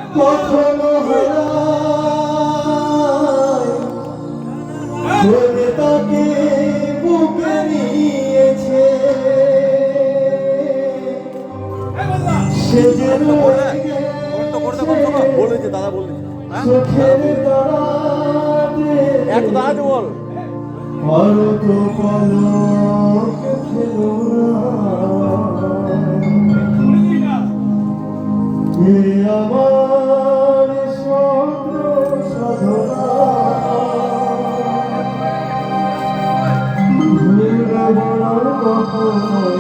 কখনো হারায় তাকে বুকে নিয়েছে সে যেন বলেছে দাদা বলেছে চোখের তারাতে একটু দাঁড়াতে বল পলক পলক ফেলো না এ আমার স্বপ্ন সাধনা ভুলব না কখনোই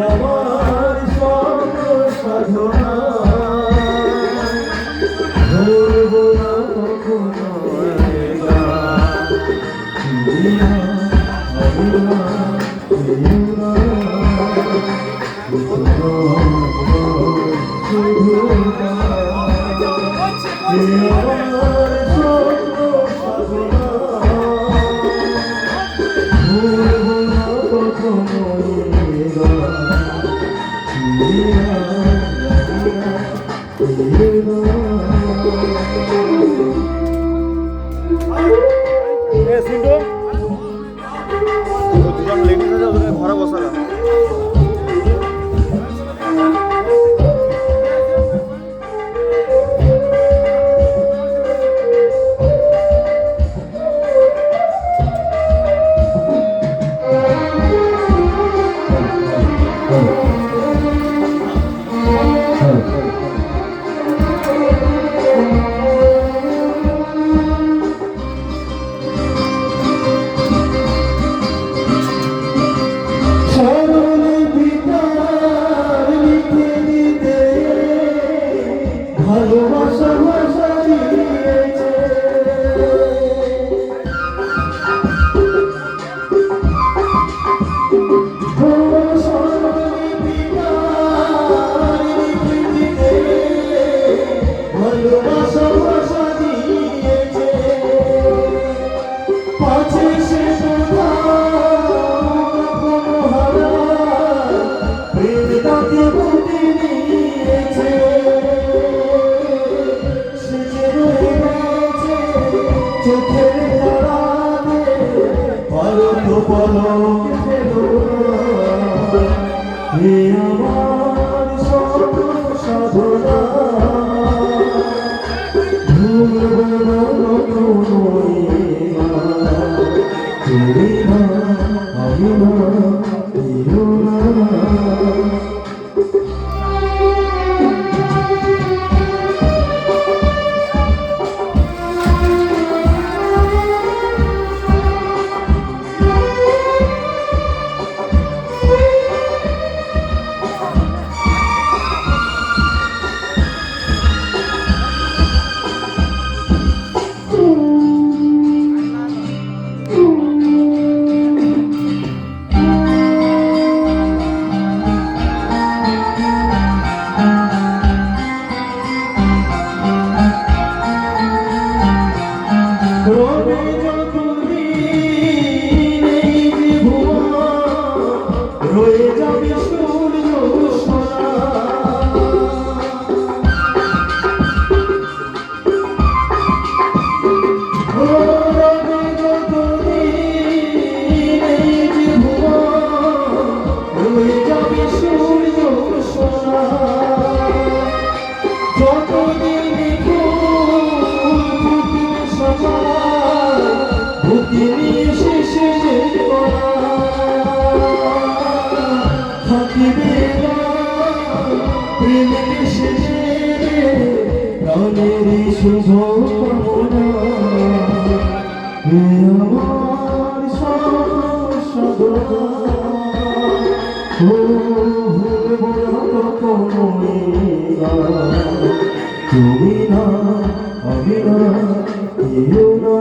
আমার স্বপ্ন সাধনা ভুলব না কখনো দুজন লেডিস আছে ওদের ঘরে বসা ভালোবাসা ভাষা দিয়েছে ভালোবাসা ভাষা দিয়েছে পাছে সে কখনো হারায় প্রেম তাকে বুকে নিয়েছে চোখের তারাতে পলক পলক ফেলো এ আমার স্বপ্ন সাধনা ভুলব না কখনোই তুমি না আমি না কেউ না শেষে থাকিবে না প্রেমের শেষে প্রাণের শুভ কামনা হে আমার সাধনা ও ভুলব না কখনোই তুমি না আমি না কেউ না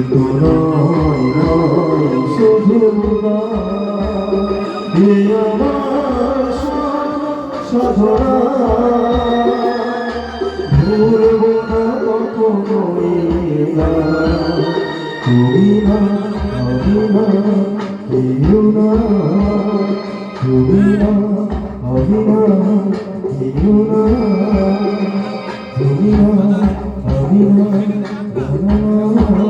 তো নয় শুধু না হে আমার সাধনা ভুলব না কখনোই না তুমি না আমি না কেউ না তুমি না আমি না কেউ না তুমি না আমি না